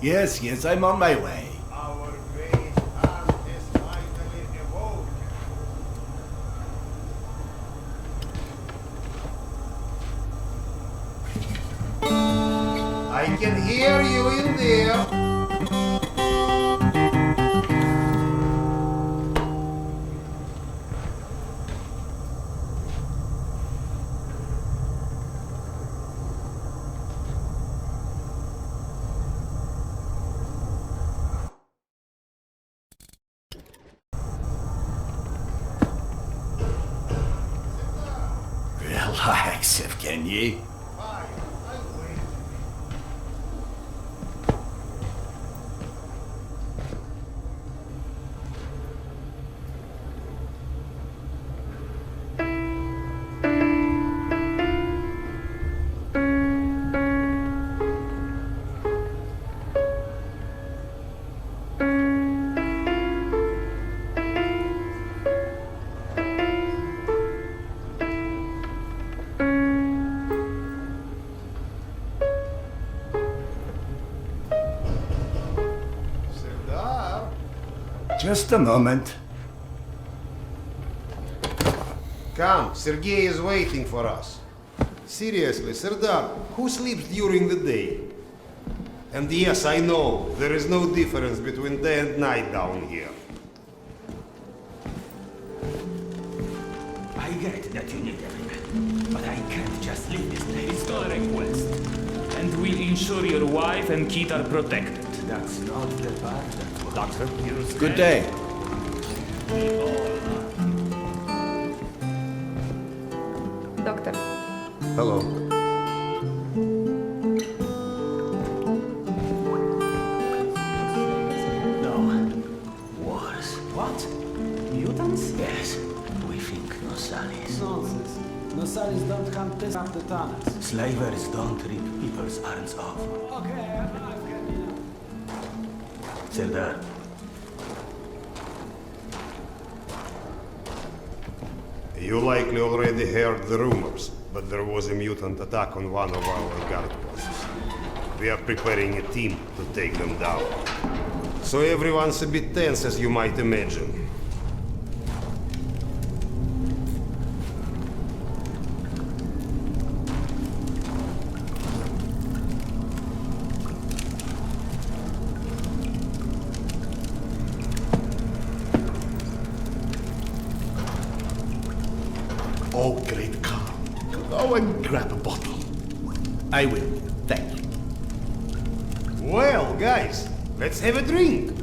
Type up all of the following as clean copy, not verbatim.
Yes, I'm on my way. Our great aunt has finally awoken. I can hear you in there. Relax, Evgeny. Just a moment. Come, Sergei is waiting for us. Seriously, Serdar, who sleeps during the day? And yes, I know, there is no difference between day and night down here. I get that you need everything, but I can't just leave this place. It's not a request. And we'll ensure your wife and kid are protected. That's not the part that... Doctor, Good day. Doctor, Hello. No. Wars. What? Mutants? Yes. We think Nosalis. Nonsense. Nosalis don't come test after tunnels. Slavers don't rip people's arms off. Okay, I've got enough. Serdar. You likely already heard the rumors, but there was a mutant attack on one of our guard posts. We are preparing a team to take them down. So everyone's a bit tense, as you might imagine. Oh, great car. Go and grab a bottle. I will. Thank you. Well, guys, let's have a drink.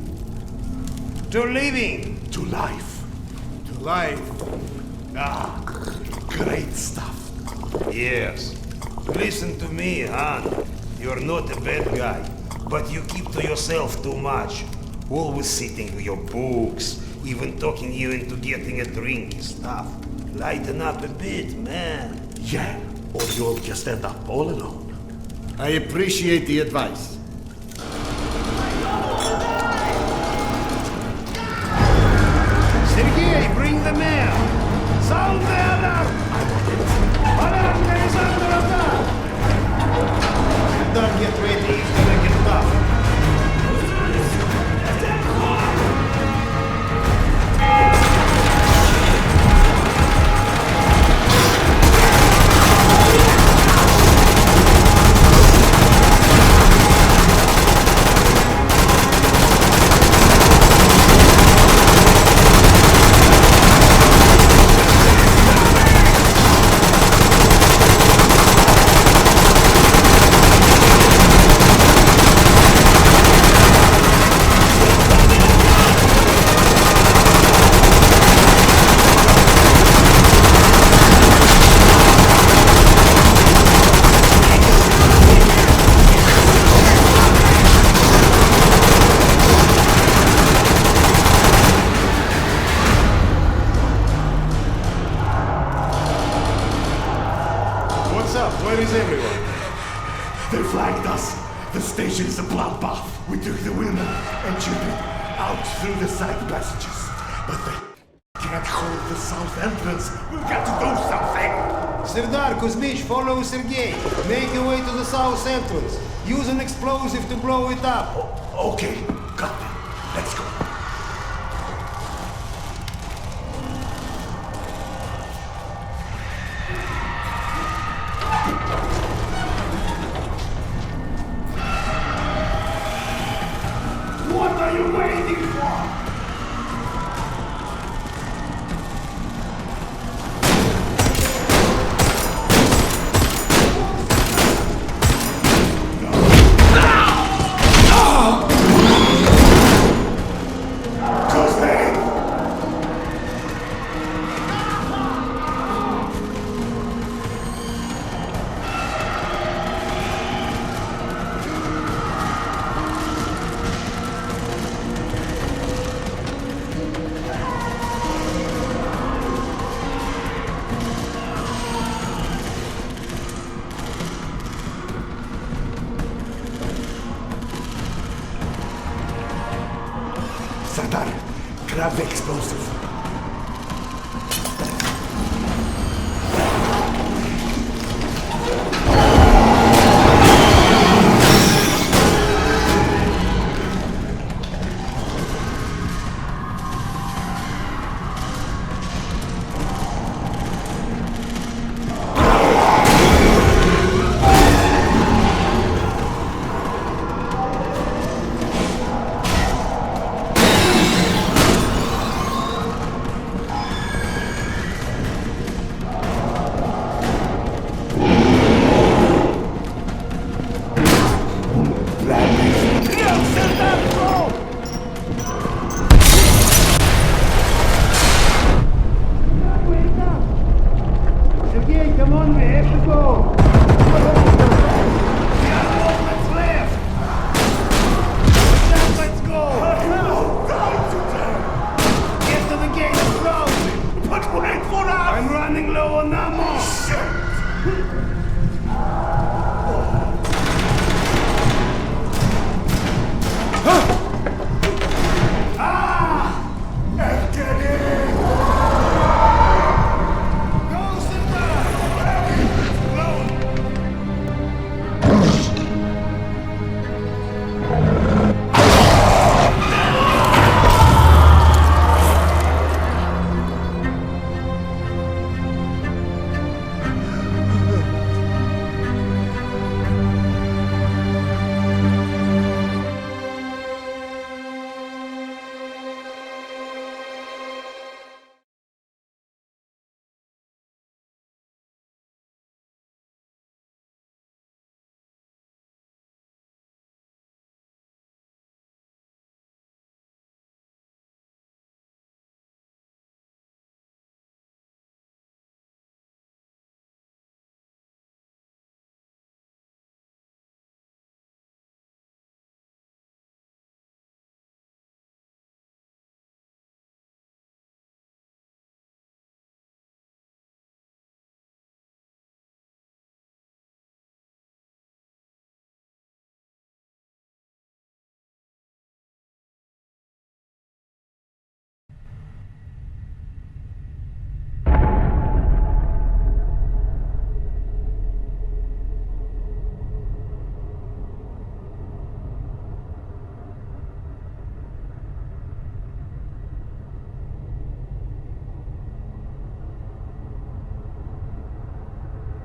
To living. To life. To life. Ah, great stuff. Yes. Listen to me, Han. You're not a bad guy, but you keep to yourself too much. Always sitting with your books, even talking you into getting a drink is tough. Lighten up a bit, man. Yeah, or you'll just end up all alone. I appreciate the advice. Sergei, bring the mayor! Sound the alarm! Alarm is under attack! Don't get ready, it's gonna get tough. Where is everyone? They flagged us. The station is a bloodbath. We took the women and children out through the side passages. But they can't hold the south entrance. We've got to do something. Serdar, Kuzmich, follow Sergei. Make your way to the south entrance. Use an explosive to blow it up. Okay, got it. Let's go. What are you waiting for? Sardar, grab the explosive.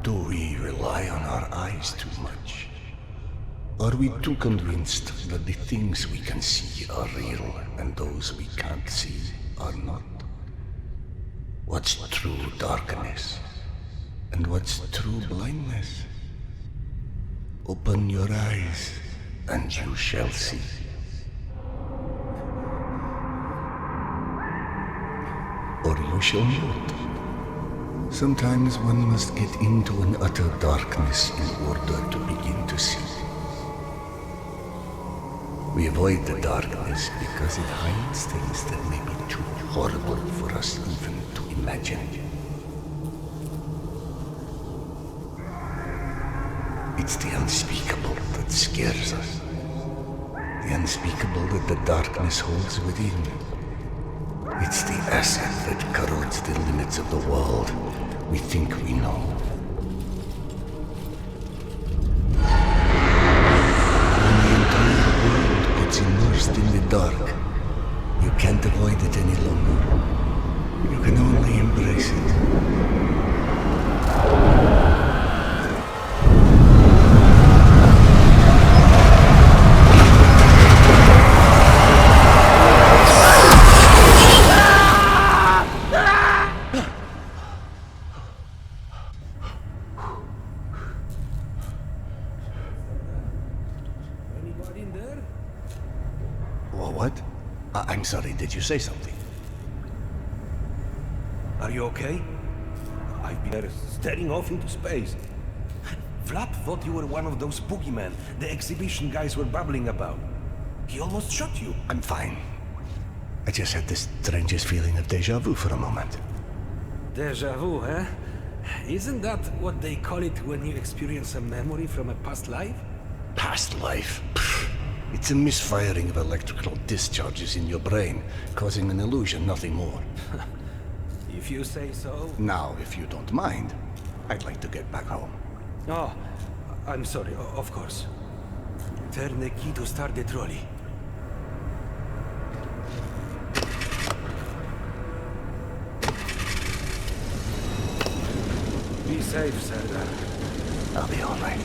Do we rely on our eyes too much? Are we too convinced that the things we can see are real and those we can't see are not? What's true darkness and what's true blindness? Open your eyes and you shall see. Or you shall not. Sometimes one must get into an utter darkness in order to begin to see. We avoid the darkness because it hides things that may be too horrible for us even to imagine. It's the unspeakable that scares us. The unspeakable that the darkness holds within. It's the acid that corrodes the limits of the world we think we know. dark. You can't avoid it any longer. You can only embrace it. What? I'm sorry, did you say something? Are you okay? I've been there staring off into space. Vlad thought you were one of those boogeymen the exhibition guys were babbling about. He almost shot you. I'm fine. I just had this strangest feeling of deja vu for a moment. Deja vu, eh? Isn't that what they call it when you experience a memory from a past life? Past life? Pfft. It's a misfiring of electrical discharges in your brain, causing an illusion, nothing more. If you say so. Now, if you don't mind, I'd like to get back home. Oh, I'm sorry, of course. Turn the key to start the trolley. Be safe, Serdar. I'll be all right.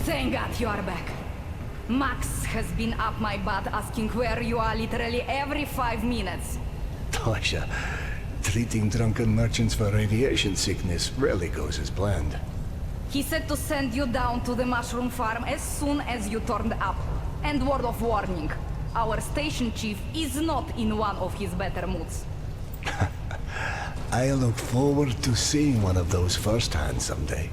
Thank God you are back. Max has been up my butt asking where you are literally every 5 minutes. Tasha, treating drunken merchants for radiation sickness rarely goes as planned. He said to send you down to the mushroom farm as soon as you turned up. And word of warning, our station chief is not in one of his better moods. I look forward to seeing one of those firsthand someday.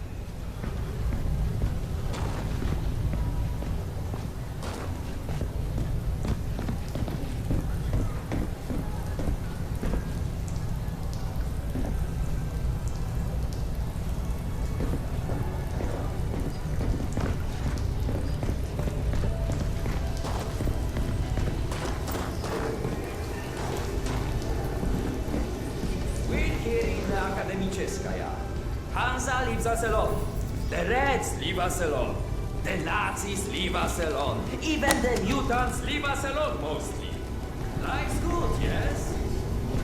Akademiczeskaya. Hansa leaves us alone. The Reds leave us alone. The Nazis leave us alone. Even the mutants leave us alone, mostly. Life's good, yes?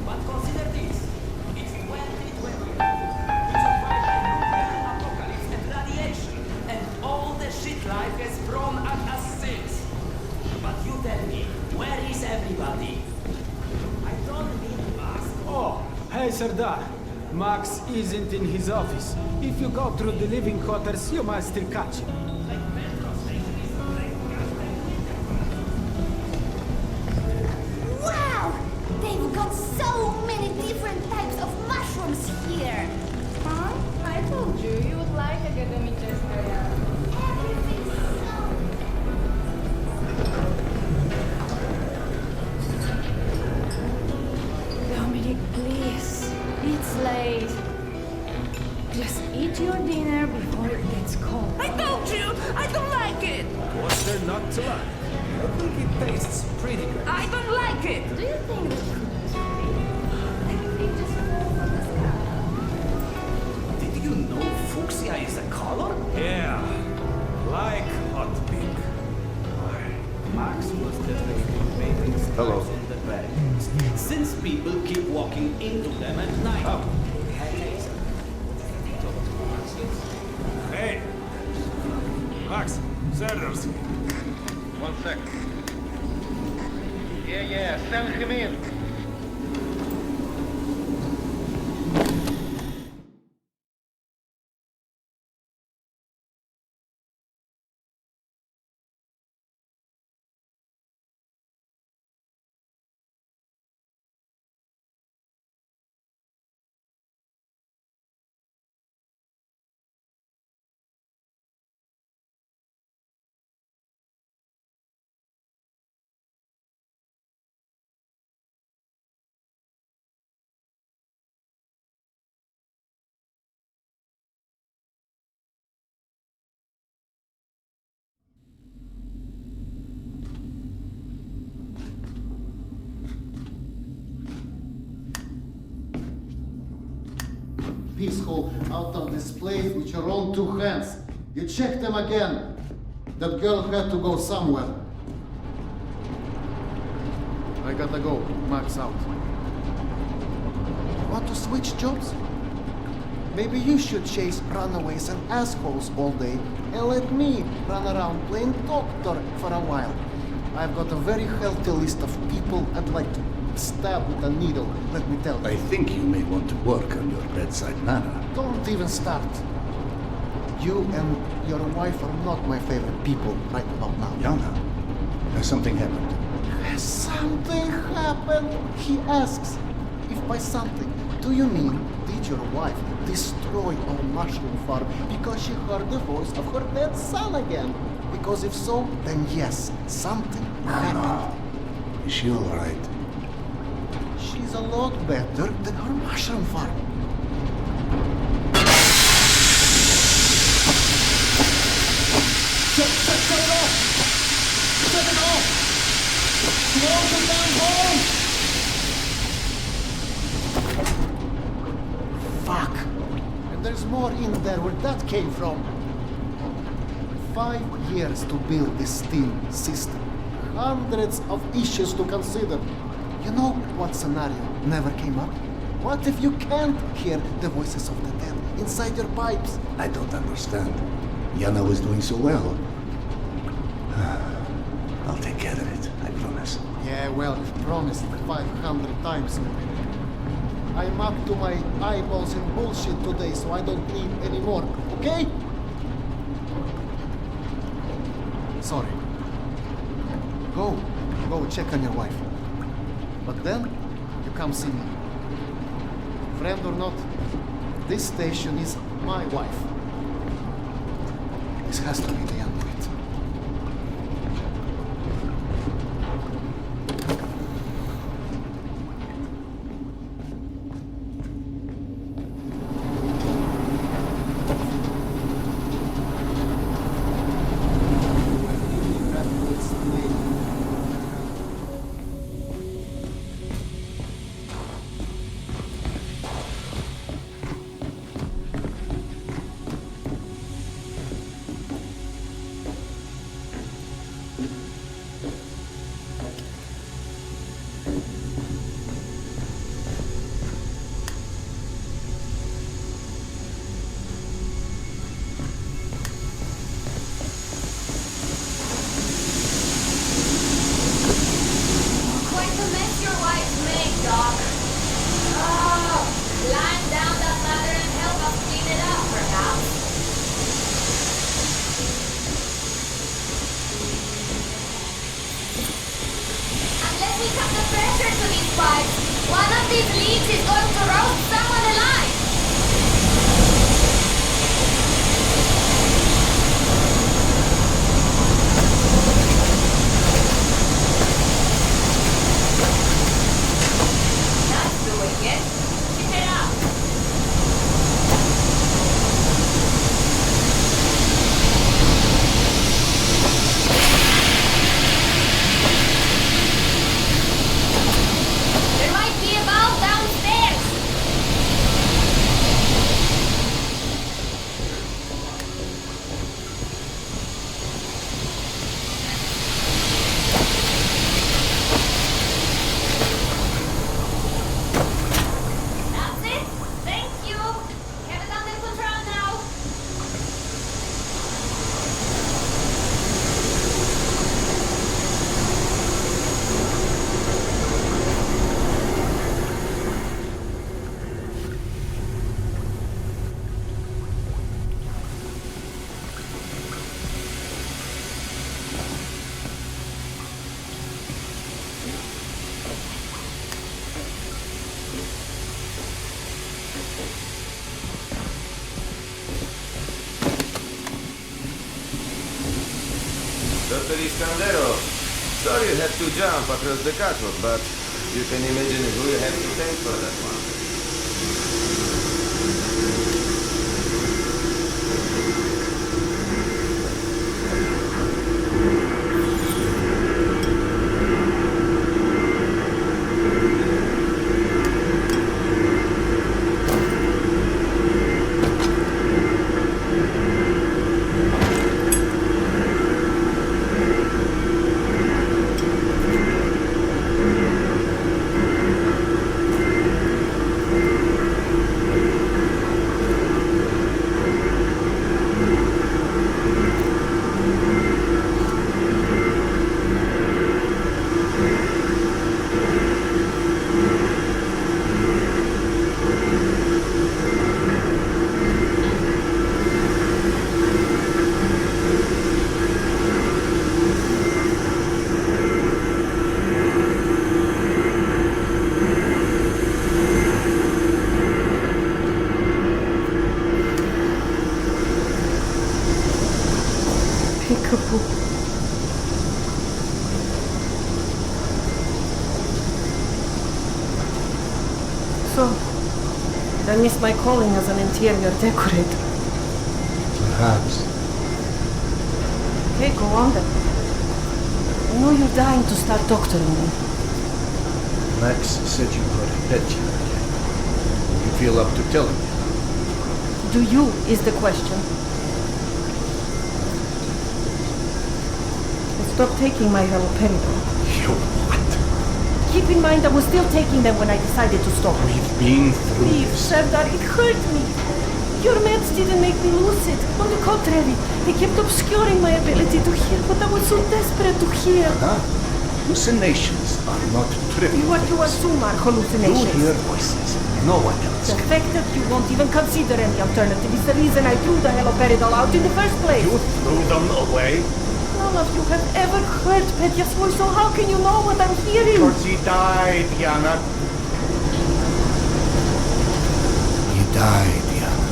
But consider this. If we went into a world, we survived a nuclear apocalypse and radiation, and all the shit life has thrown at us since. But you tell me, where is everybody? I don't need masks. Oh, hey, Sardar. Max isn't in his office. If you go through the living quarters, you might still catch him. Wow! They've got so many different types of mushrooms here. Huh? I told you, you would like Akademiczeskaya. Everything's so... Dominic, please. It's late. Just eat your dinner before it gets cold. I told you! I don't like it! What's there not to like? I think it tastes pretty good. I don't like it! Do you think that goodness everything just fall from the sky? Did you know fuchsia is a color? Yeah, like hot pink. Max was definitely making stars in the barricades, since people keep walking into them at night. Oh. Hey! Max, Sanders. 1 sec. Yeah, send him in. Peaceful out of this place with your own two hands. You check them again. That girl had to go somewhere. I gotta go. Max out. Want to switch jobs? Maybe you should chase runaways and assholes all day and let me run around playing doctor for a while. I've got a very healthy list of people I'd like to stab with a needle, let me tell you. I think you may want to work on your bedside manner. Don't even start. You and your wife are not my favorite people right about now. Yana, has something happened? Has something happened? He asks. If by something, do you mean did your wife destroy our mushroom farm because she heard the voice of her dead son again? Because if so, then yes, something happened. Is she all right? She's a lot better than her mushroom farm. Shut it off! Shut it off! Close the damn hole! Fuck! And there's more in there where that came from. 5 years to build this steel system. Hundreds of issues to consider. You know what scenario never came up? What if you can't hear the voices of the dead inside your pipes? I don't understand. Yana was doing so well. I'll take care of it, I promise. Yeah, well, you've promised 500 times. I'm up to my eyeballs in bullshit today, so I don't need any more, okay? Sorry. Go check on your wife. But then, you come see me. Friend or not, this station is my wife. This has to be the end of it. Dr. Iskandero, sorry you had to jump across the catwalk, but you can imagine who you have to thank for that one. So, I missed my calling as an interior decorator. Perhaps. Okay, go on then. I know you're dying to start doctoring me. Max said you got a pet you again. You feel up to telling me? Do you, is the question. I stopped taking my haloperidol. You what? Keep in mind I was still taking them when I decided to stop. We've been through Steve, this. Serdar, it hurt me. Your meds didn't make me lucid. On the contrary, they kept obscuring my ability to hear what I was so desperate to hear. Huh? Hallucinations are not trivial. What you things. assume are hallucinations. You hear voices, no one else. The fact that you won't even consider any alternative is the reason I threw the haloperidol out in the first place. You threw them away? None of you have ever heard Petya's voice, so how can you know what I'm hearing? Because he died, Yana. He died, Yana.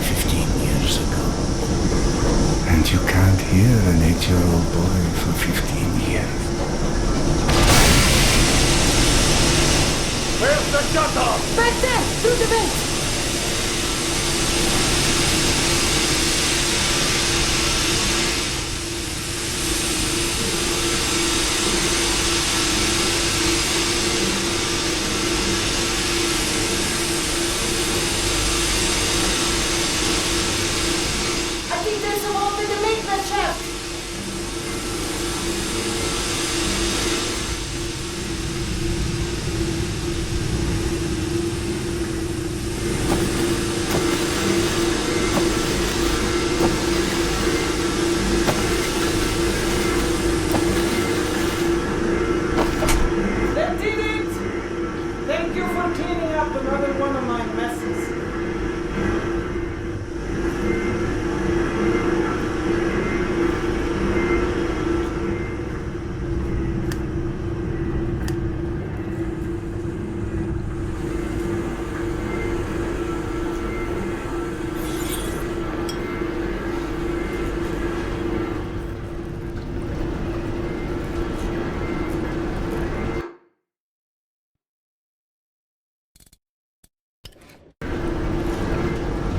15 years ago. And you can't hear an 8-year-old boy for 15 years. Where's the shutter? Back there, through the vent. I think there's a hole in the maintenance shaft. That did it! Thank you for cleaning up another one of my messes.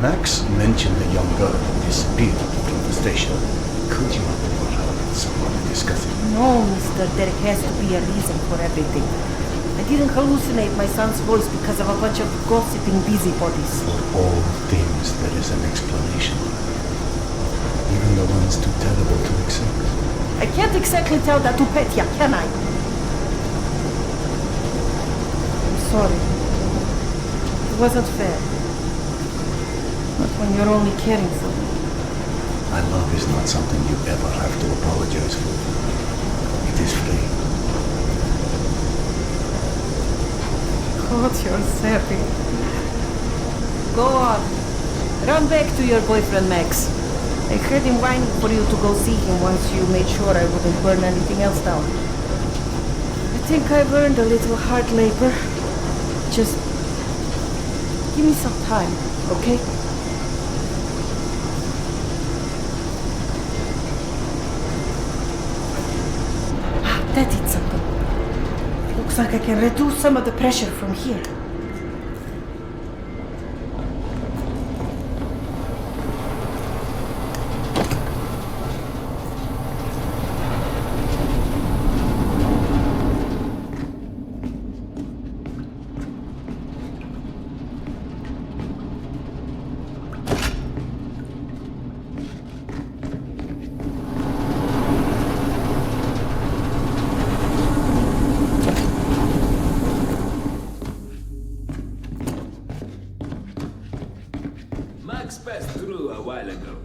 Max mentioned a young girl who disappeared from the station. Could you have brought her with someone to discuss it? No, mister, there has to be a reason for everything. I didn't hallucinate my son's voice because of a bunch of gossiping busybodies. For all things, there is an explanation. Even the ones too terrible to accept. I can't exactly tell that to Petya, can I? I'm sorry. It wasn't fair. Not when you're only caring for me. My love is not something you ever have to apologize for. It is free. God, you're sappy. Go on. Run back to your boyfriend, Max. I heard him whining for you to go see him once you made sure I wouldn't burn anything else down. I think I've earned a little hard labor. Just Give me some time, okay? That did something. Looks like I can reduce some of the pressure from here. Max passed through a while ago.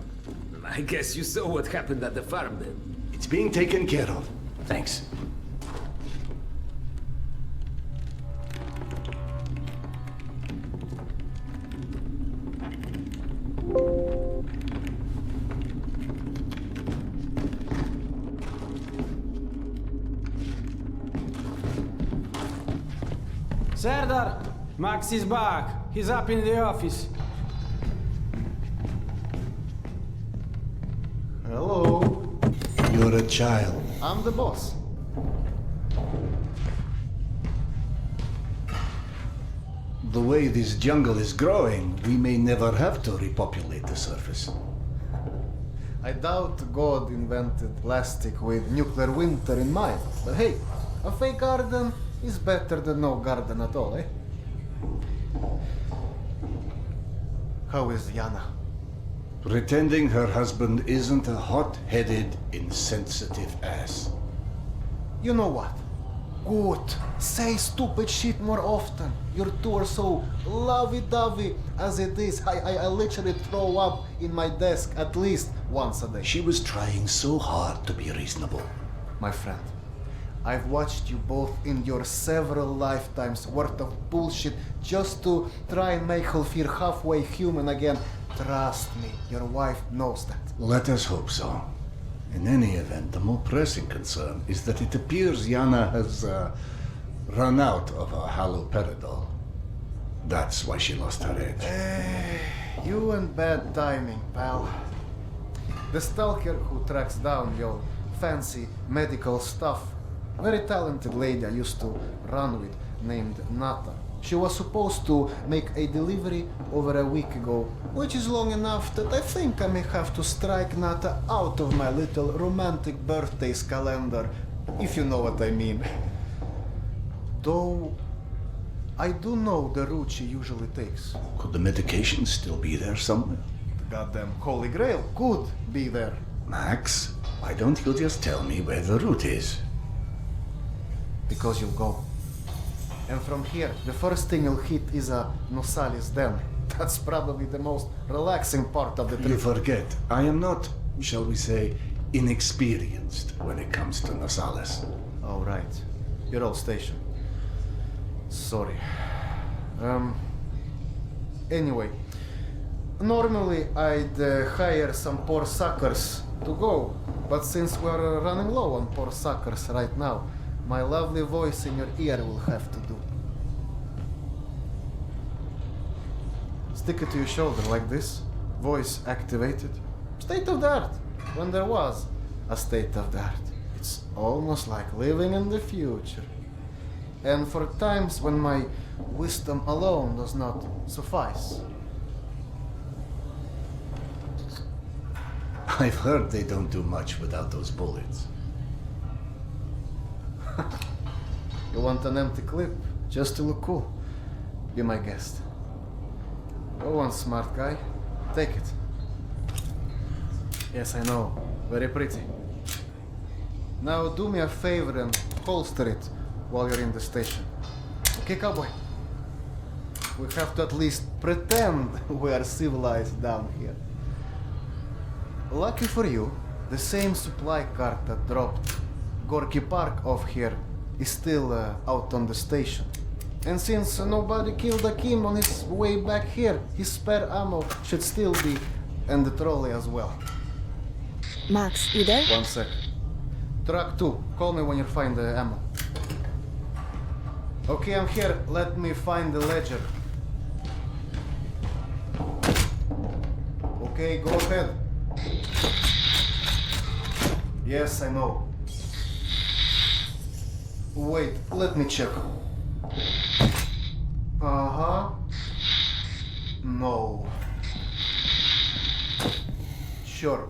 I guess you saw what happened at the farm then. It's being taken care of. Thanks. Serdar, Max is back. He's up in the office. Hello. You're a child. I'm the boss. The way this jungle is growing, we may never have to repopulate the surface. I doubt God invented plastic with nuclear winter in mind. But hey, a fake garden is better than no garden at all, eh? How is Yana? Pretending her husband isn't a hot-headed, insensitive ass. You know what? Good. Say stupid shit more often. Your two are so lovey-dovey as it is. I literally throw up in my desk at least once a day. She was trying so hard to be reasonable. My friend, I've watched you both in your several lifetimes worth of bullshit just to try and make her feel halfway human again. Trust me, your wife knows that. Let us hope so. In any event, the more pressing concern is that it appears Yana has run out of her haloperidol. That's why she lost her edge. You and bad timing, pal. The stalker who tracks down your fancy medical stuff, very talented lady I used to run with named Nata. She was supposed to make a delivery over a week ago, which is long enough that I think I may have to strike Nata out of my little romantic birthdays calendar, if you know what I mean. Though, I do know the route she usually takes. Could the medication still be there somewhere? The goddamn Holy Grail could be there. Max, why don't you just tell me where the route is? Because you'll go. And from here, the first thing you'll hit is a Nosalis den. That's probably the most relaxing part of the trip. You forget, I am not, shall we say, inexperienced when it comes to Nosalis. Oh, right. You're all stationed. Sorry. Anyway, normally I'd hire some poor suckers to go, but since we're running low on poor suckers right now, my lovely voice in your ear will have to do. Stick it to your shoulder like this, voice activated. State of the art, when there was a state of the art. It's almost like living in the future. And for times when my wisdom alone does not suffice. I've heard they don't do much without those bullets. You want an empty clip just to look cool? Be my guest. Go on, smart guy. Take it. Yes, I know. Very pretty. Now do me a favor and holster it while you're in the station. Okay, cowboy? We have to at least pretend we are civilized down here. Lucky for you, the same supply cart that dropped Gorky Park off here is still out on the station. And since nobody killed Akim on his way back here, his spare ammo should still be in the trolley as well. Max, you there? 1 sec. Truck 2, call me when you find the ammo. Okay, I'm here. Let me find the ledger. Okay, go ahead. Yes, I know. Wait, let me check. Uh-huh. No. Sure.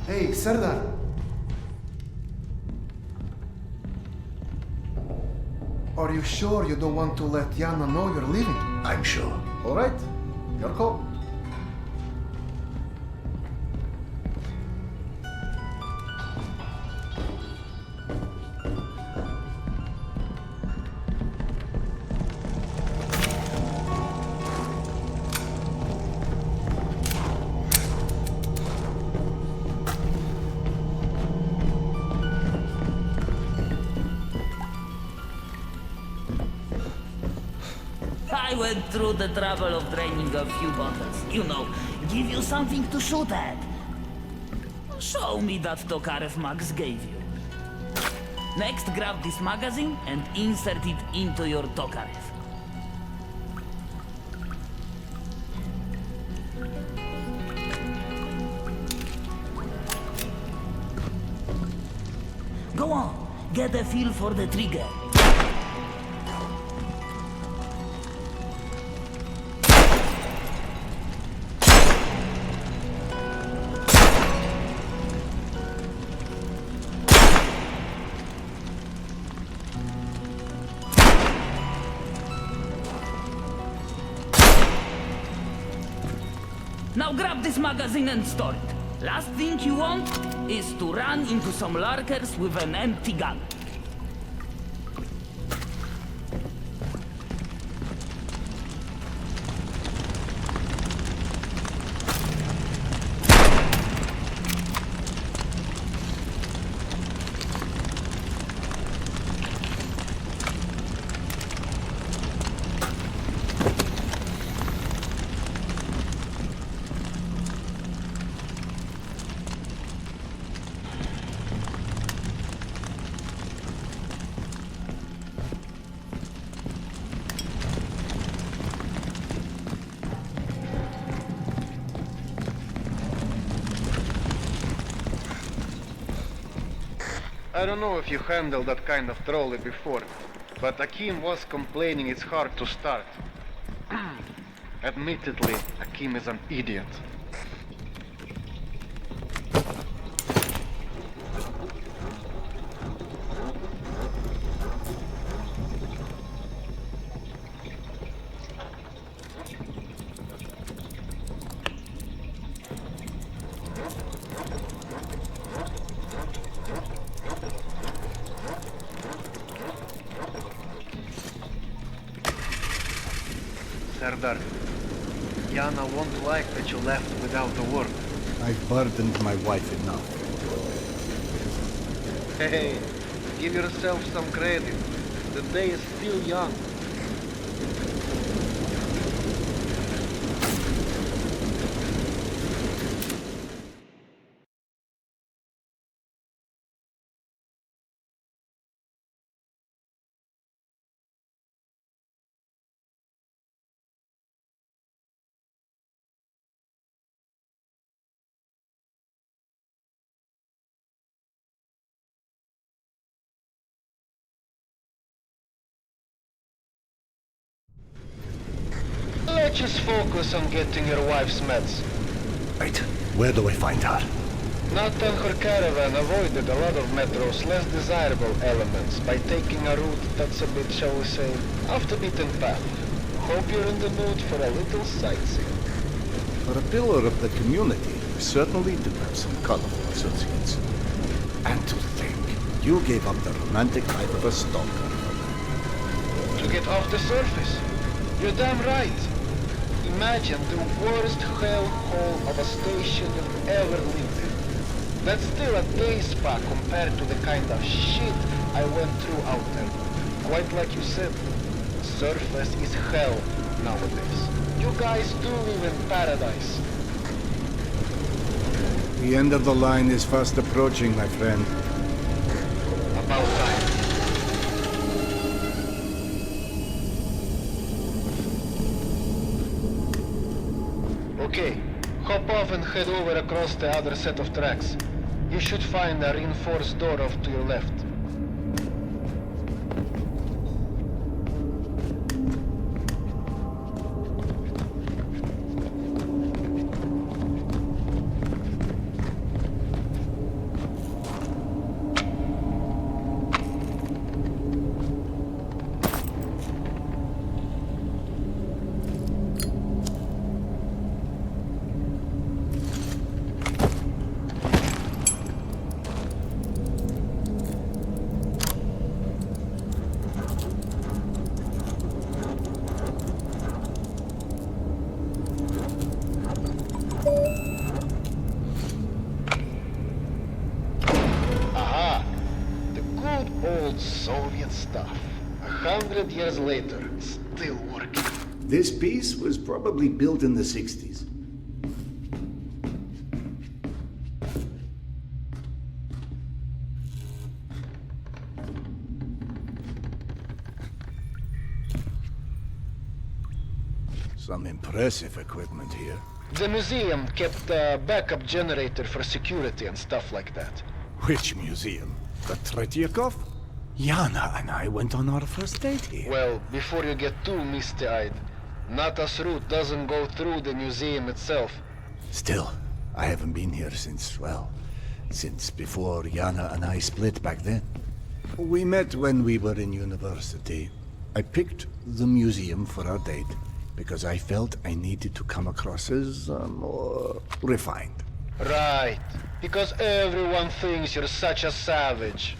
Hey, Serdar. Are you sure you don't want to let Yana know you're leaving? I'm sure. All right. Your call. I went through the trouble of draining a few bottles. You know, give you something to shoot at. Show me that Tokarev Max gave you. Next, grab this magazine and insert it into your Tokarev. Go on, get a feel for the trigger. Now grab this magazine and store it. Last thing you want is to run into some lurkers with an empty gun. I don't know if you handled that kind of trolley before, but Akim was complaining it's hard to start. Admittedly, Akim is an idiot. Serdar, Yana won't like that you left without a word. I've burdened my wife enough. Hey, give yourself some credit. The day is still young. Let's just focus on getting your wife's meds. Right. Where do I find her? Not on her caravan avoided a lot of Metro's less desirable elements by taking a route that's a bit, shall we say, off the beaten path. Hope you're in the mood for a little sightseeing. For a pillar of the community, you certainly do have some colorful associates. And to think, you gave up the romantic life of a stalker for that. To get off the surface. You're damn right. Imagine the worst hellhole of a station you've ever lived in. That's still a day spa compared to the kind of shit I went through out there. Quite like you said, the surface is hell nowadays. You guys do live in paradise. The end of the line is fast approaching, my friend. About time. Okay, Hop off and head over across the other set of tracks. You should find a reinforced door off to your left. Soviet stuff. 100 years later, still working. This piece was probably built in the 60s. Some impressive equipment here. The museum kept a backup generator for security and stuff like that. Which museum? The Tretyakov? Yana and I went on our first date here. Well, before you get too misty-eyed, Nata's route doesn't go through the museum itself. Still, I haven't been here since, well, since before Yana and I split back then. We met when we were in university. I picked the museum for our date because I felt I needed to come across as more refined. Right, because everyone thinks you're such a savage.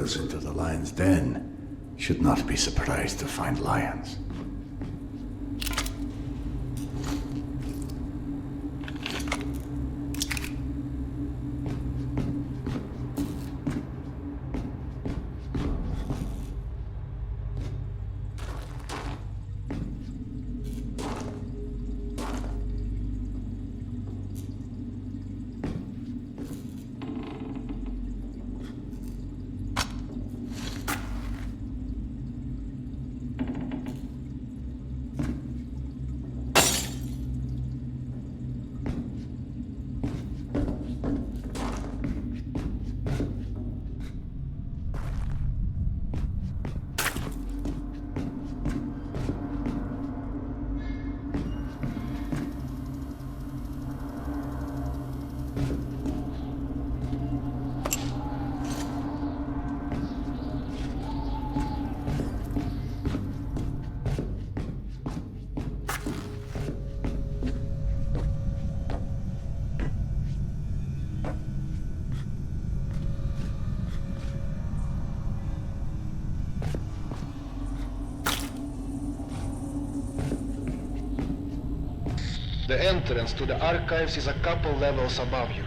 goes into the lion's den, should not be surprised to find lions. The entrance to the archives is a couple levels above you,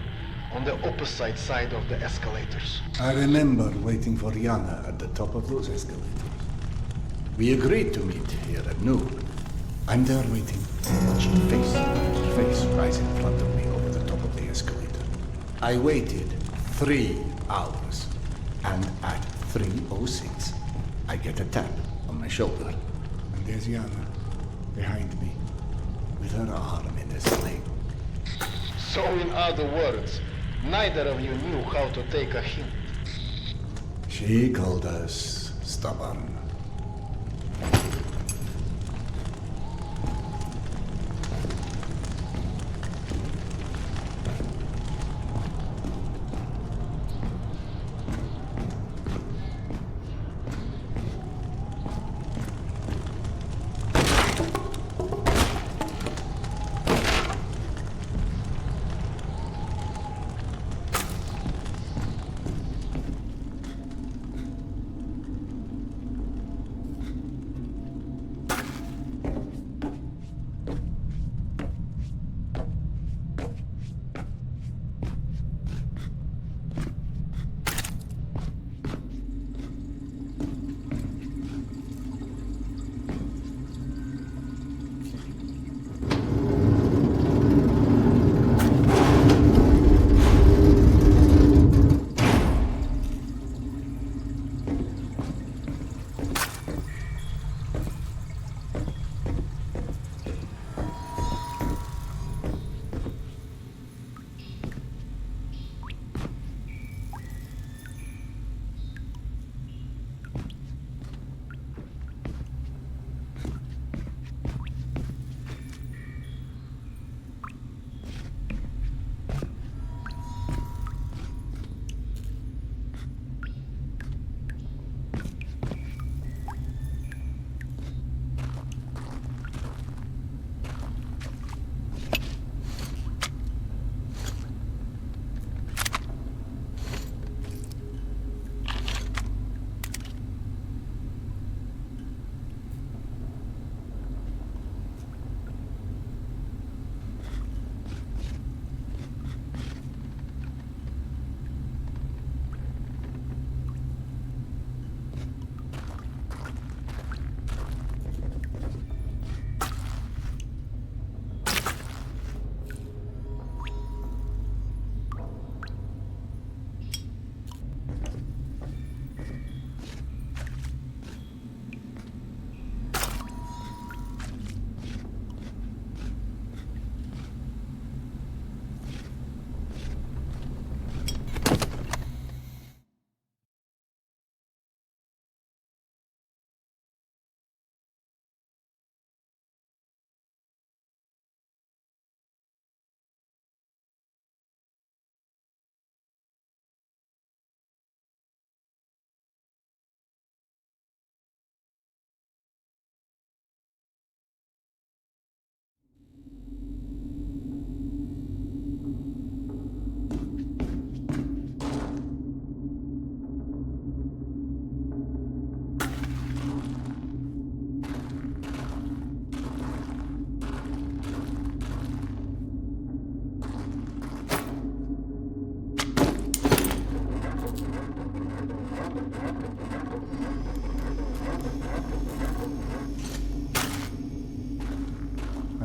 on the opposite side of the escalators. I remember waiting for Yana at the top of those escalators. We agreed to meet here at noon. I'm there waiting, watching her face rise in front of me over the top of the escalator. I waited 3 hours, and at 3:06, I get a tap on my shoulder. And there's Yana, behind me, with her arm in a sling. So in other words, neither of you knew how to take a hint. She called us stubborn.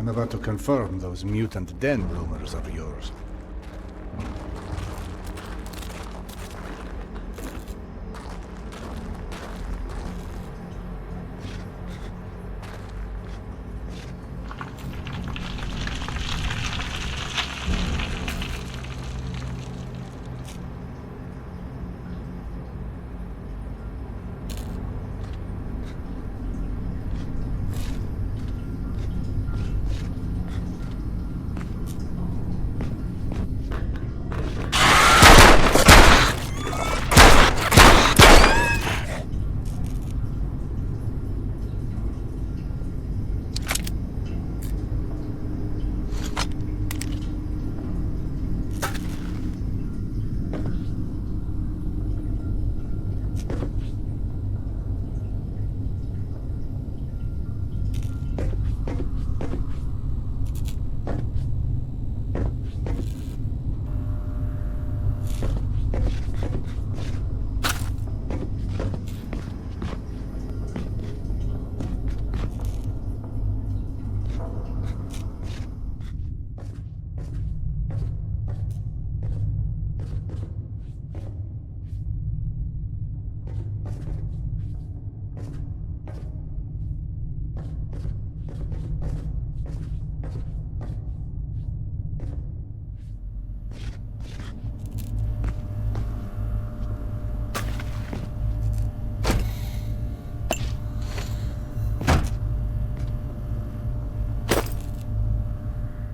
I'm about to confirm those mutant den rumors of yours.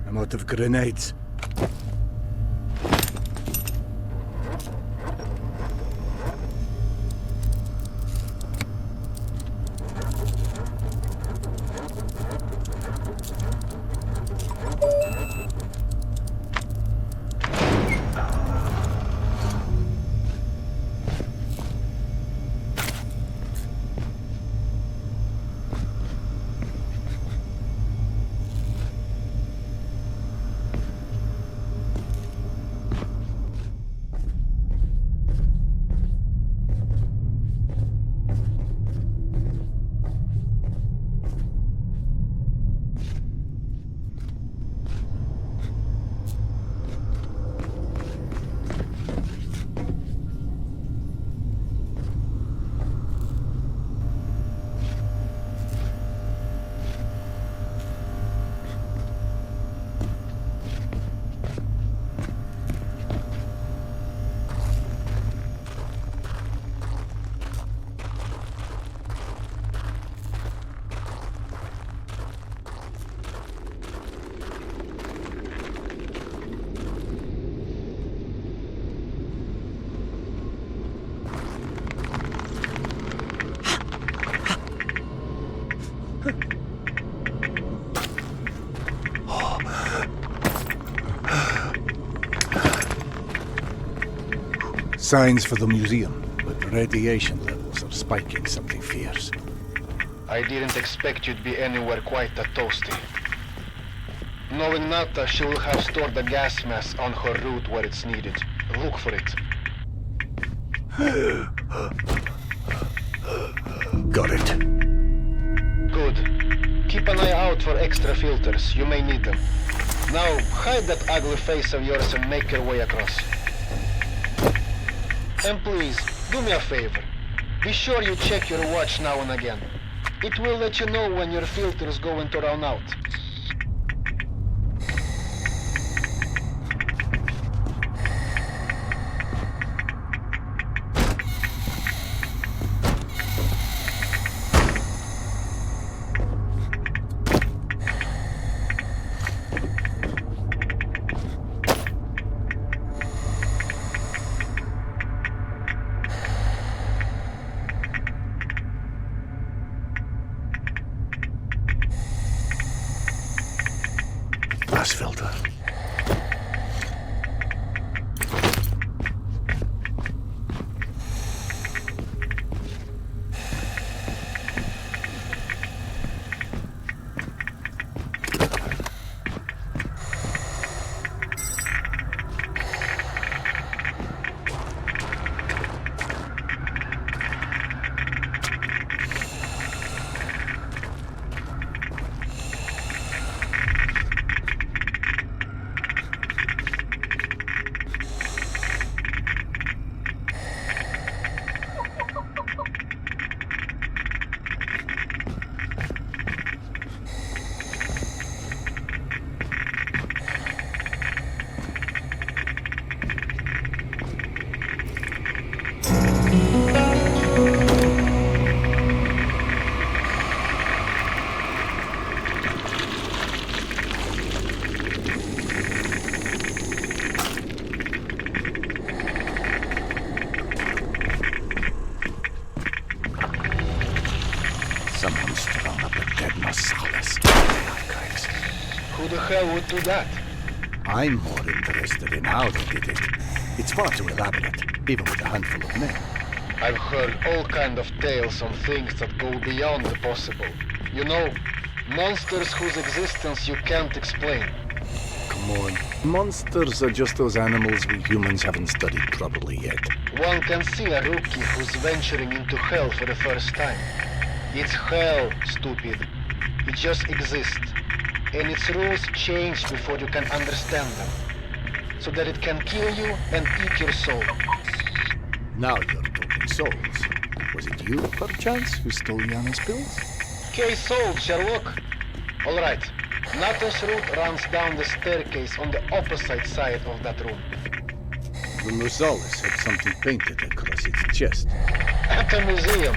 I'm out of grenades. Signs for the museum, but the radiation levels are spiking something fierce. I didn't expect you'd be anywhere quite that toasty. Knowing Nata, she will have stored a gas mask on her route where it's needed. Look for it. Got it. Good. Keep an eye out for extra filters. You may need them. Now, hide that ugly face of yours and make your way across. And please, do me a favor. Be sure you check your watch now and again. It will let you know when your filter is going to run out. Filter. Who the hell would do that? I'm more interested in how they did it. It's far too elaborate, even with a handful of men. I've heard all kind of tales on things that go beyond the possible. You know, monsters whose existence you can't explain. Come on. Monsters are just those animals we humans haven't studied properly yet. One can see a rookie who's venturing into hell for the first time. It's hell, stupid. It just exists. And its rules change before you can understand them. So that it can kill you and eat your soul. Now you're talking souls. Was it you, perchance, who stole Yana's pills? Case solved, Sherlock. All right. Nato's route runs down the staircase on the opposite side of that room. The Rosales had something painted across its chest. At a museum.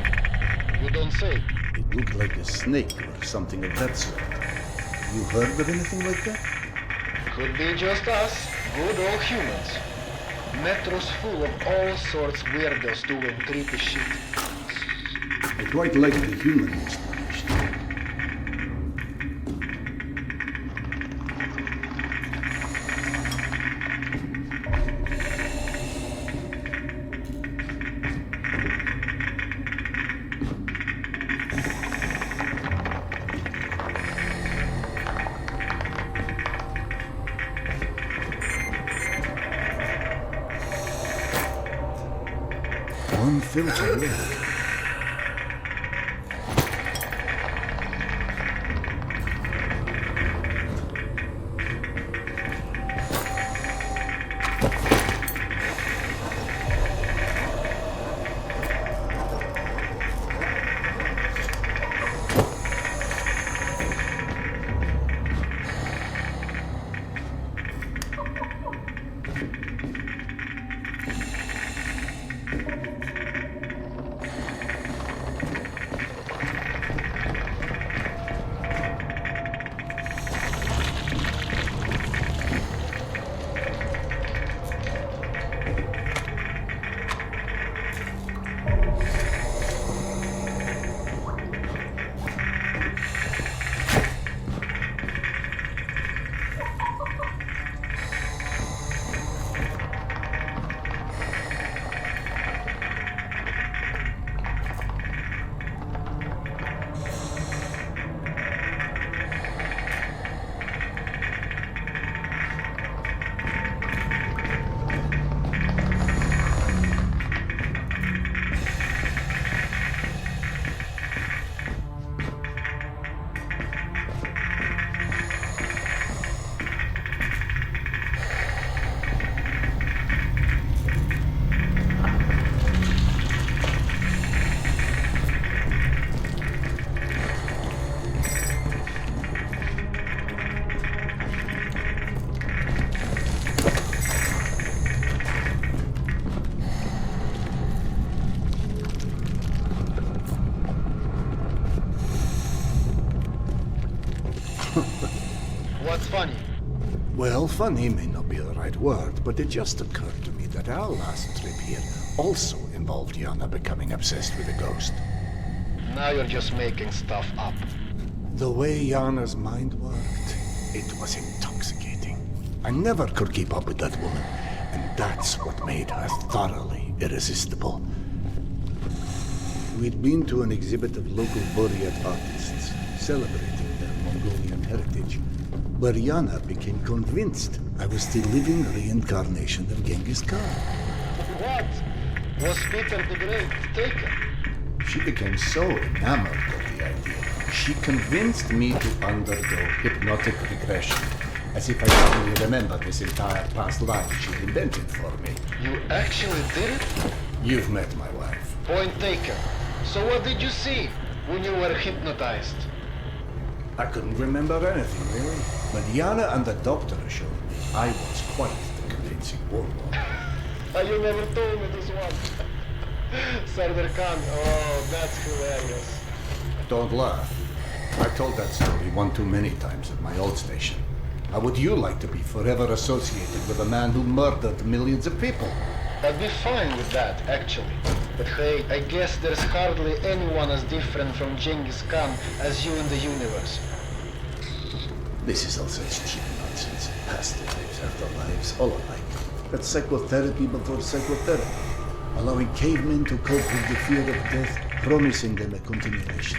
You don't say. It looked like a snake or something of that sort. You heard of anything like that? Could be just us, good old humans. Metro's full of all sorts weirdos doing creepy shit. I quite like the human explanation. One filter left. What's funny? Well, funny may not be the right word, but it just occurred to me that our last trip here also involved Yana becoming obsessed with a ghost. Now you're just making stuff up. The way Yana's mind worked, it was intoxicating. I never could keep up with that woman, and that's what made her thoroughly irresistible. We'd been to an exhibit of local Buryat artists, celebrating their Mongolian heritage, where Yana became convinced I was the living reincarnation of Genghis Khan. What? Was Peter the Great taken? She became so enamored of the idea, she convinced me to undergo hypnotic regression, as if I suddenly remembered this entire past life she'd invented for me. You actually did it? You've met my wife. Point taken. So what did you see when you were hypnotized? I couldn't remember anything, really. But Yana and the doctor assured me I was quite the convincing warlord. You never told me this one. Sardar Khan, oh, that's hilarious. Don't laugh. I told that story one too many times at my old station. How would you like to be forever associated with a man who murdered millions of people? I'd be fine with that, actually. But hey, I guess there's hardly anyone as different from Genghis Khan as you in the universe. This is all such cheap nonsense. Past lives, afterlives, all alike. That's psychotherapy before psychotherapy. Allowing cavemen to cope with the fear of death, promising them a continuation.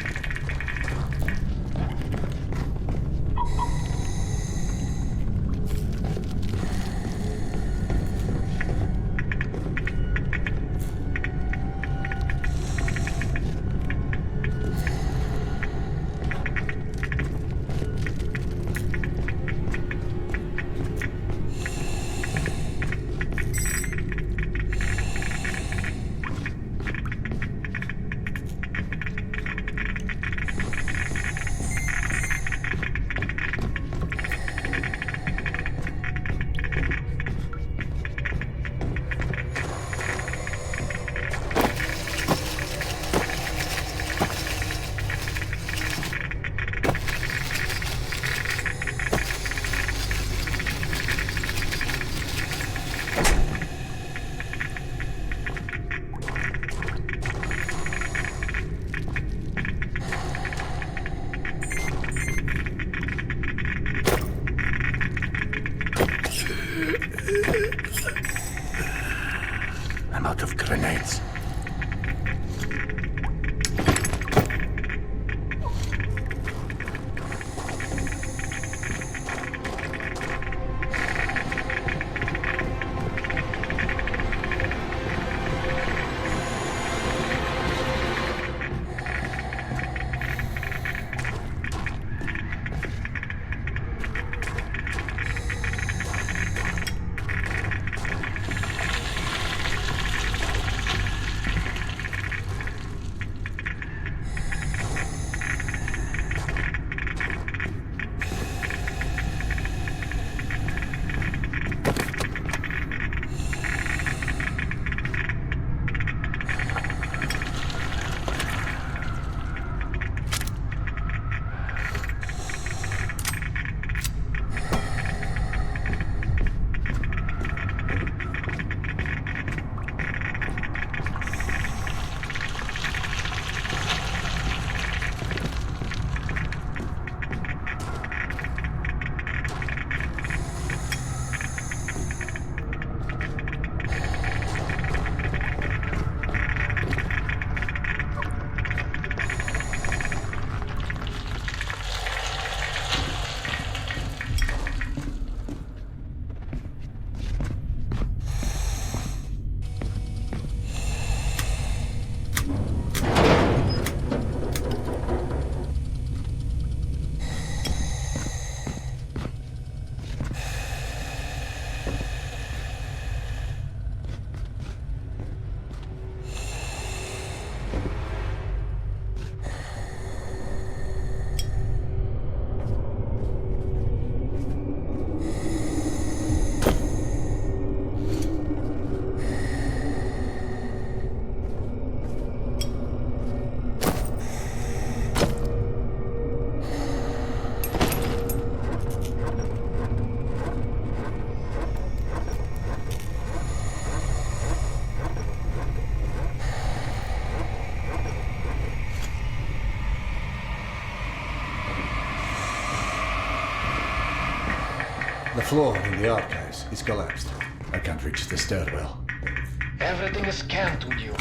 I'm out of grenades. The floor in the archives is collapsed. I can't reach the stairwell. Everything is scanned with you.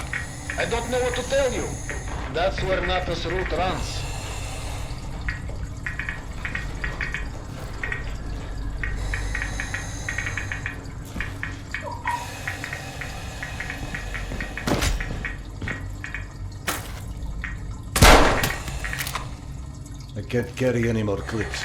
I don't know what to tell you. That's where Nata's route runs. I can't carry any more clips.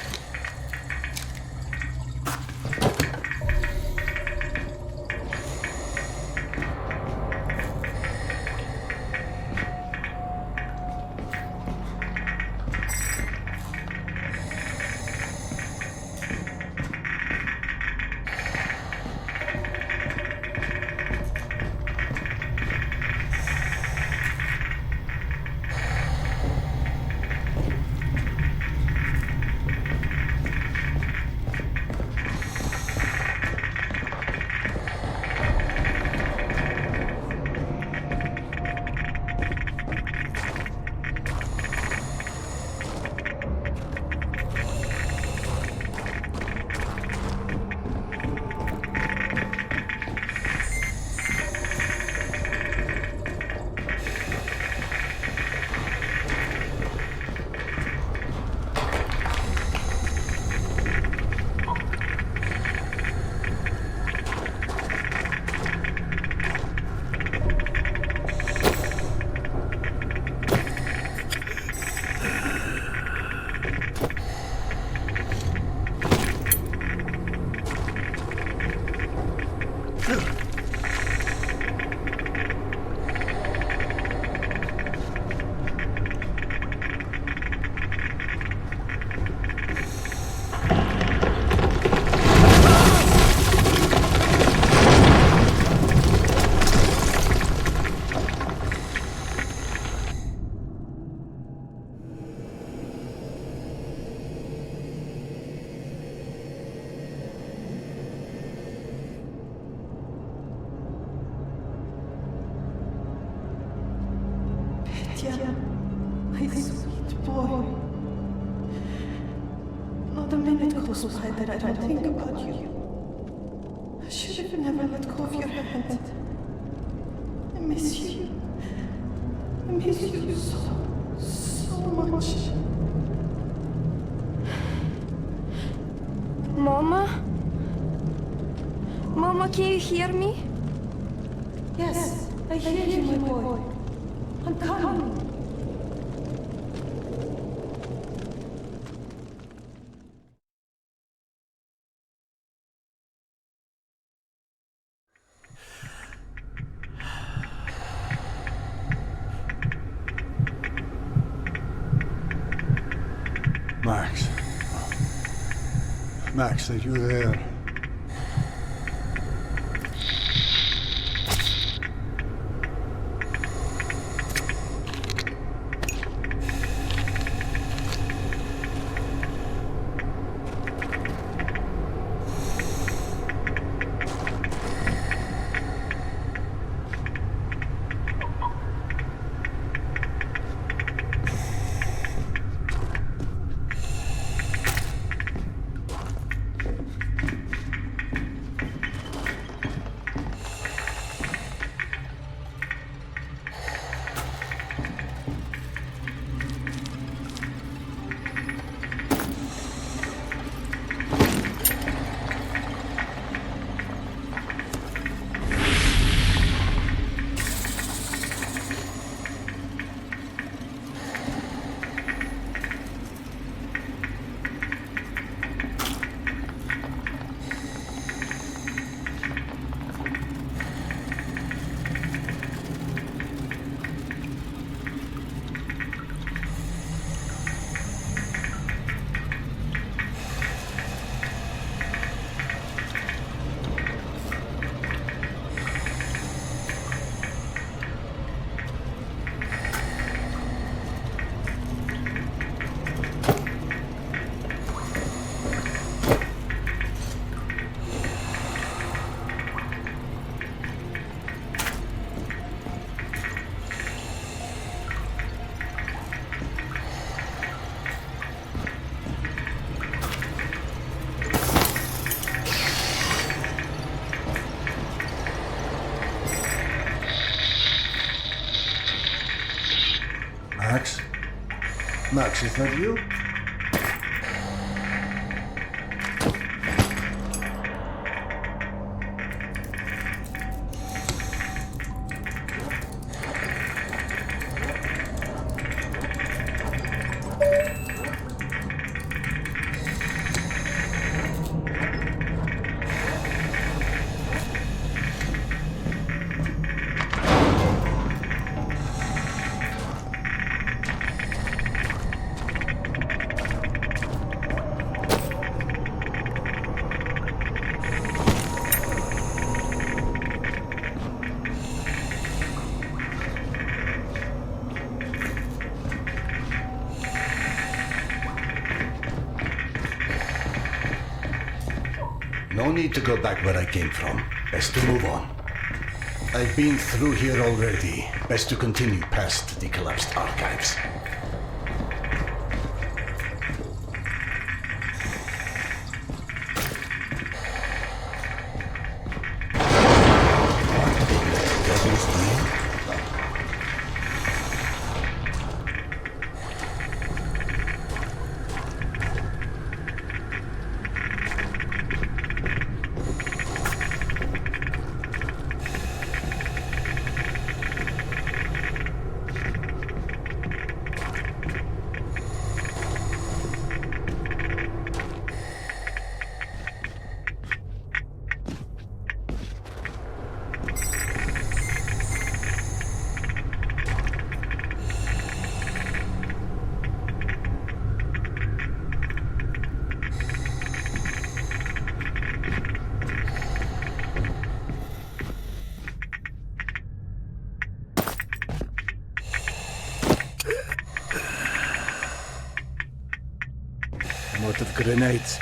Not a minute goes by that I don't think about you. I should have never let go of your hand. I miss you. I miss you so much. Mama? Mama, can you hear me? Yes, I hear you, my boy. I'm coming. Max. Max, are you there? Max? Max, is that you? No need to go back where I came from. Best to move on. I've been through here already. Best to continue past the collapsed archives. I'm out of grenades.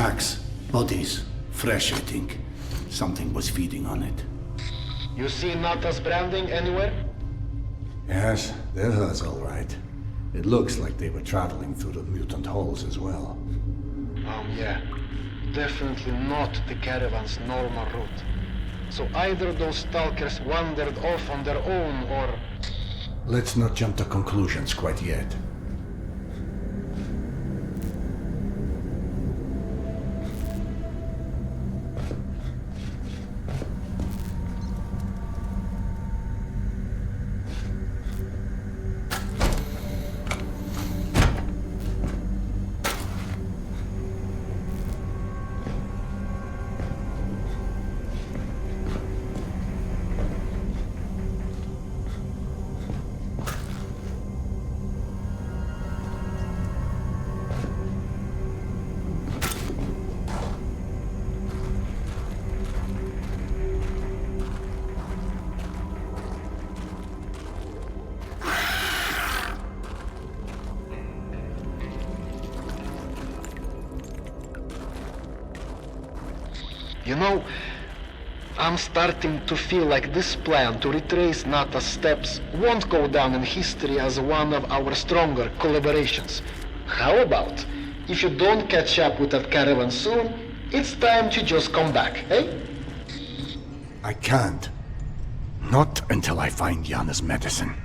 Max, bodies. Fresh, I think. Something was feeding on it. You see Nata's branding anywhere? Yes, there's us all right. It looks like they were traveling through the mutant halls as well. Oh yeah. Definitely not the caravan's normal route. So either those stalkers wandered off on their own, or... Let's not jump to conclusions quite yet. You know, I'm starting to feel like this plan to retrace Nata's steps won't go down in history as one of our stronger collaborations. How about, if you don't catch up with that caravan soon, it's time to just come back, eh? I can't. Not until I find Yana's medicine.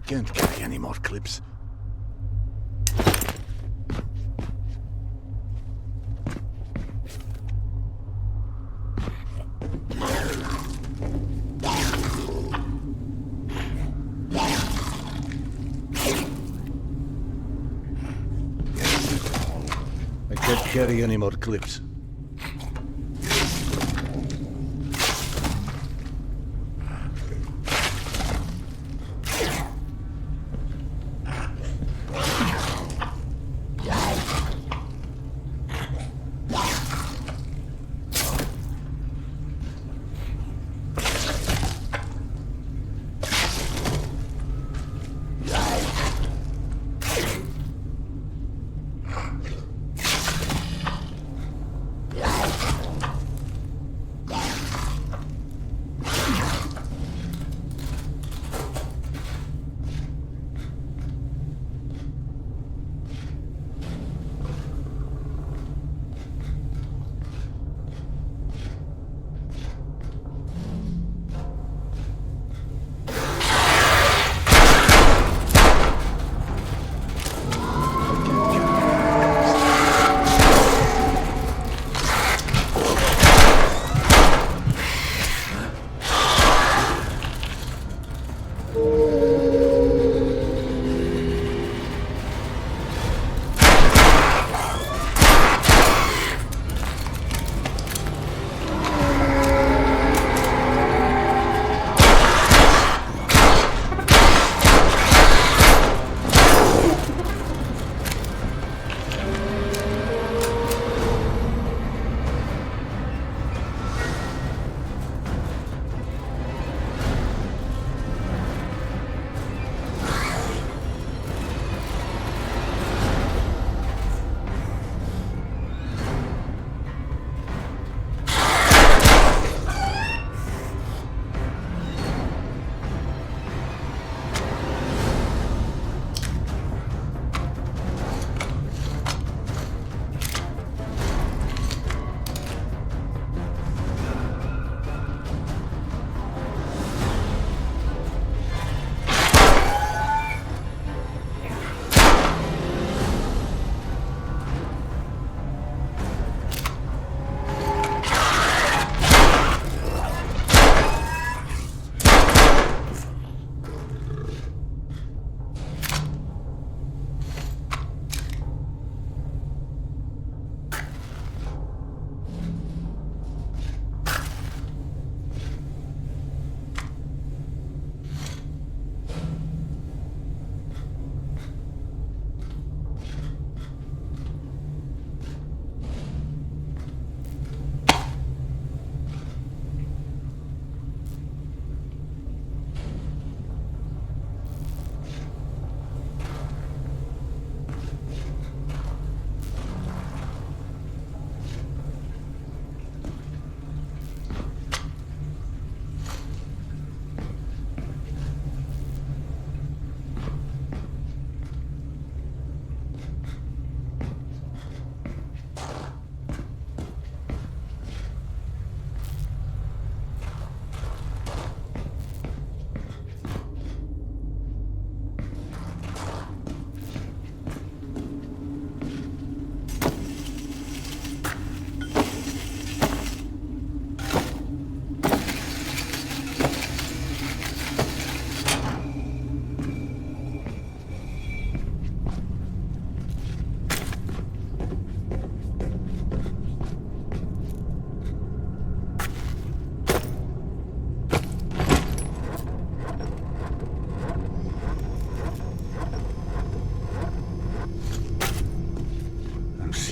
can't carry any more clips. I can't carry any more clips.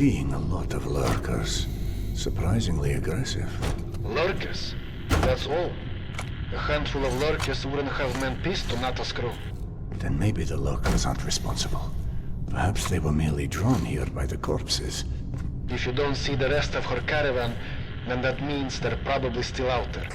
Seeing a lot of lurkers. Surprisingly aggressive. Lurkers? That's all. A handful of lurkers wouldn't have meant peace to NATO's crew. Then maybe the lurkers aren't responsible. Perhaps they were merely drawn here by the corpses. If you don't see the rest of her caravan, then that means they're probably still out there.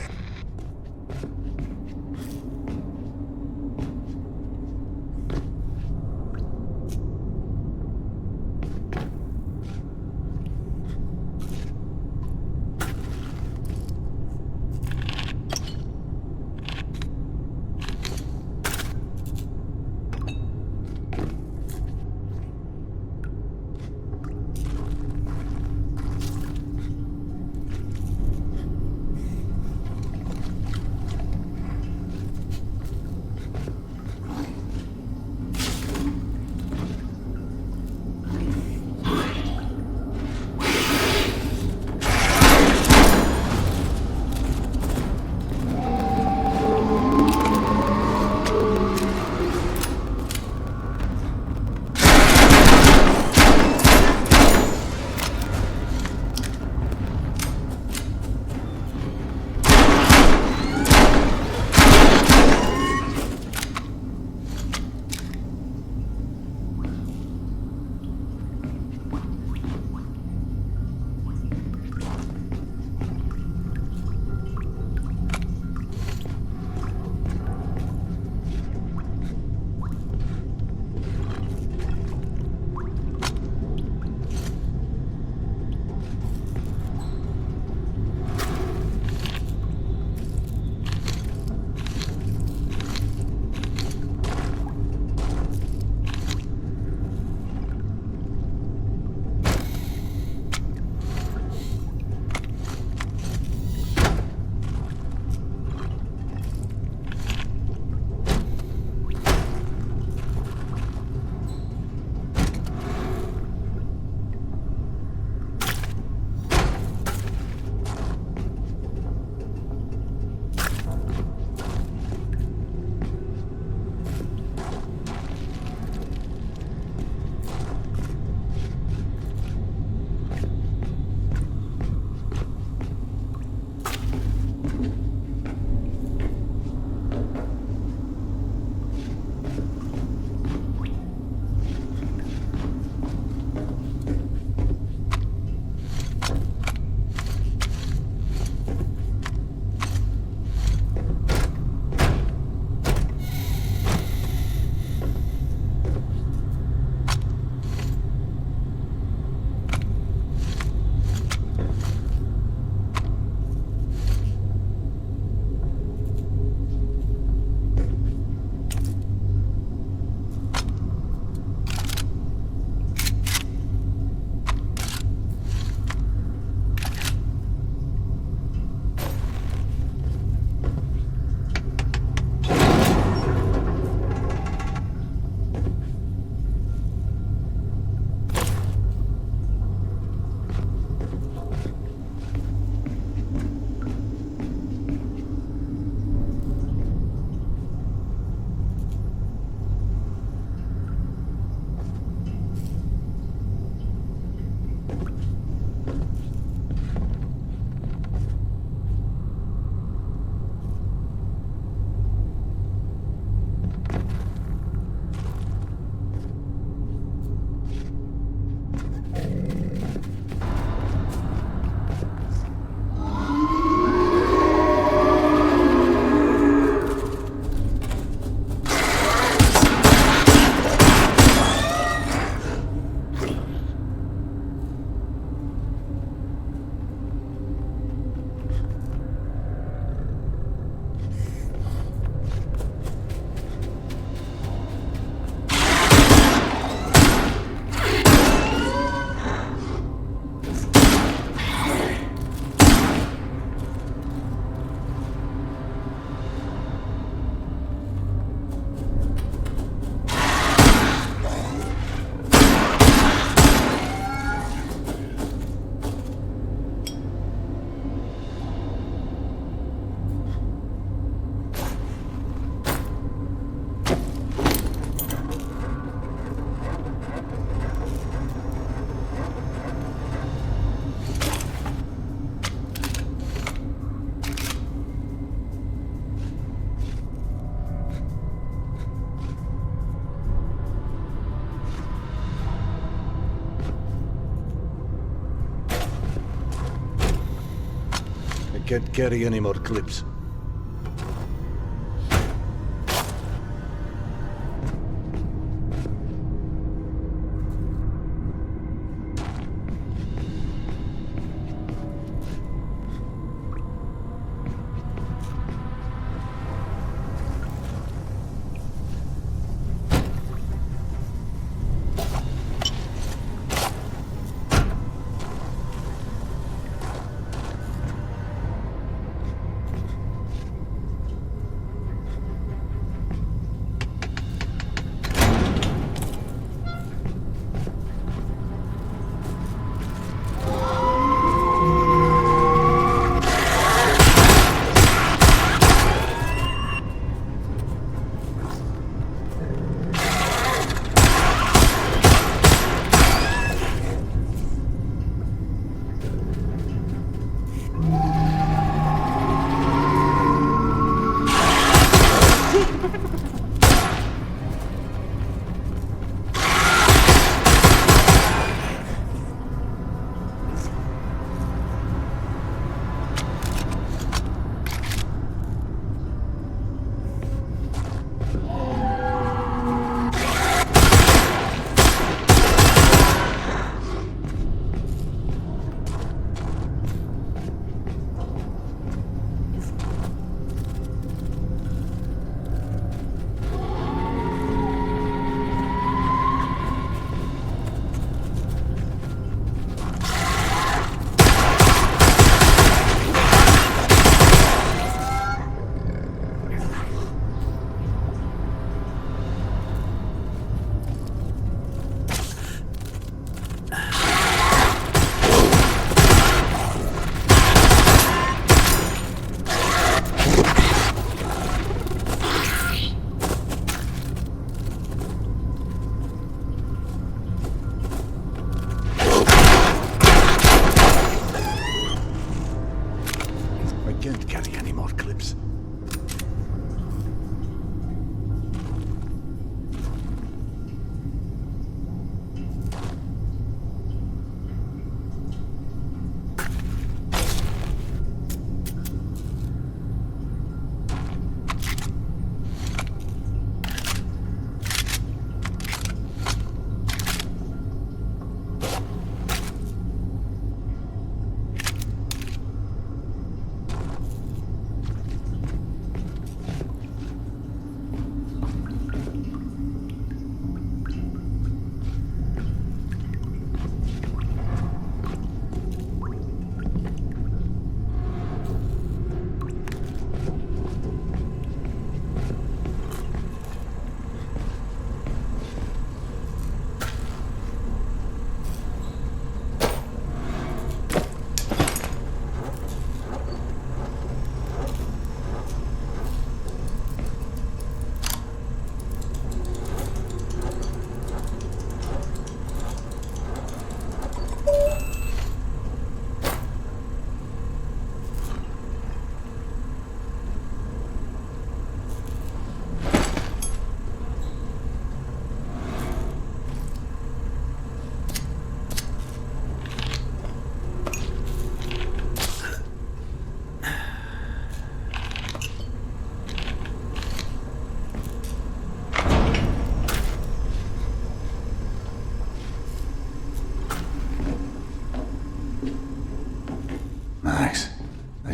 Can't carry any more clips.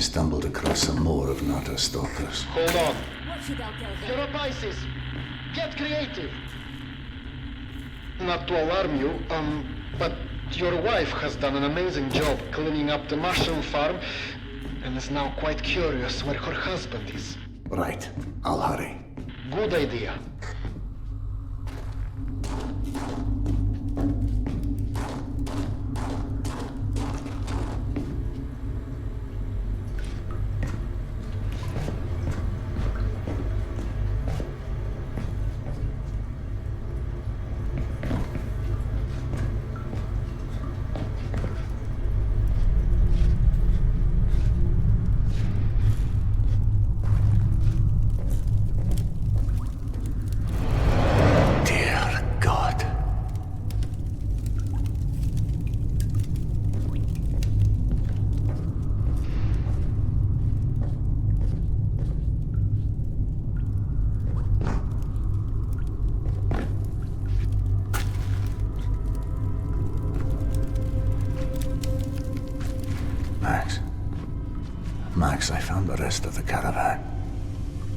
Stumbled across some more of Nata's stalkers. Hold on. Your advices. Get creative. Not to alarm you, but your wife has done an amazing job cleaning up the mushroom farm and is now quite curious where her husband is. Right. I'll hurry. Good idea. Max. Max, I found the rest of the caravan.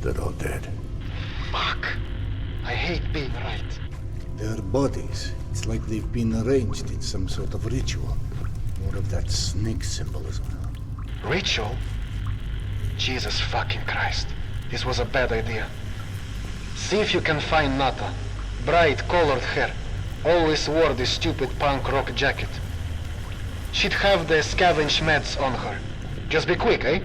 They're all dead. Fuck. I hate being right. Their bodies, it's like they've been arranged in some sort of ritual. More of that snake symbolism. Ritual? Jesus fucking Christ. This was a bad idea. See if you can find Nata. Bright colored hair. Always wore this stupid punk rock jacket. She'd have the scavenge meds on her. Just be quick, eh?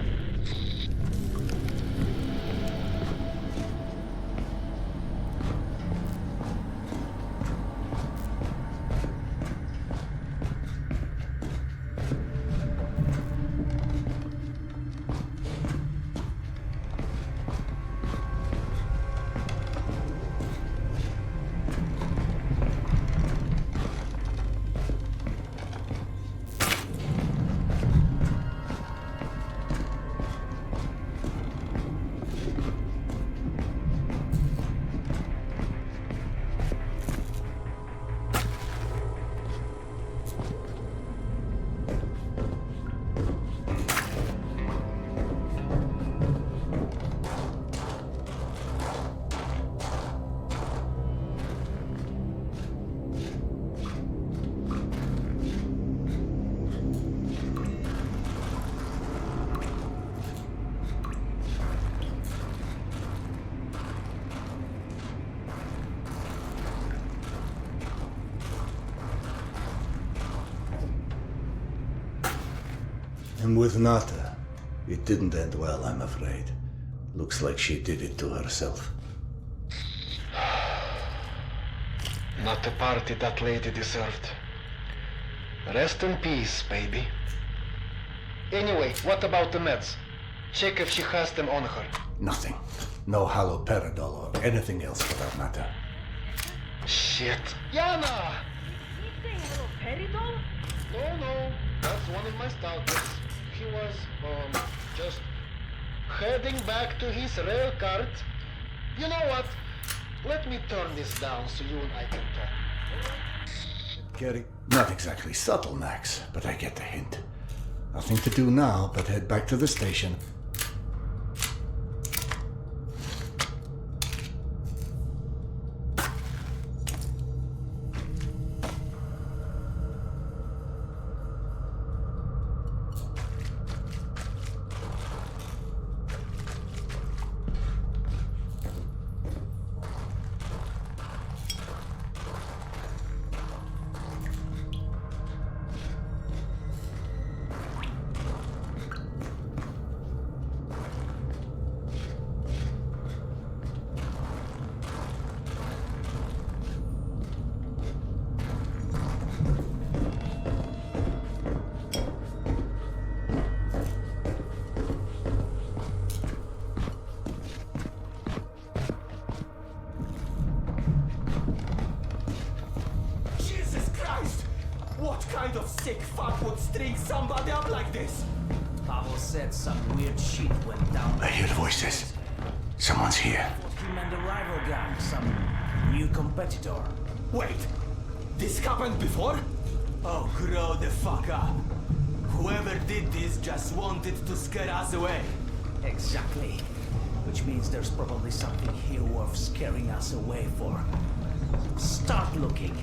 And with Nata, it didn't end well, I'm afraid. Looks like she did it to herself. Not the party that lady deserved. Rest in peace, baby. Anyway, what about the meds? Check if she has them on her. Nothing. No haloperidol or anything else for that matter. Shit. Yana! No. That's one of my stalkers. He was, just heading back to his rail cart. You know what? Let me turn this down so you and I can talk. Kerry? Not exactly subtle, Max, but I get the hint. Nothing to do now but head back to the station. What kind of sick fuck would string somebody up like this? Pavel said some weird shit went down. I hear voices. Someone's here. Him and the rival gang, some new competitor. Wait, this happened before? Oh, grow the fuck up. Whoever did this just wanted to scare us away. Exactly. Which means there's probably something here worth scaring us away for. Start looking.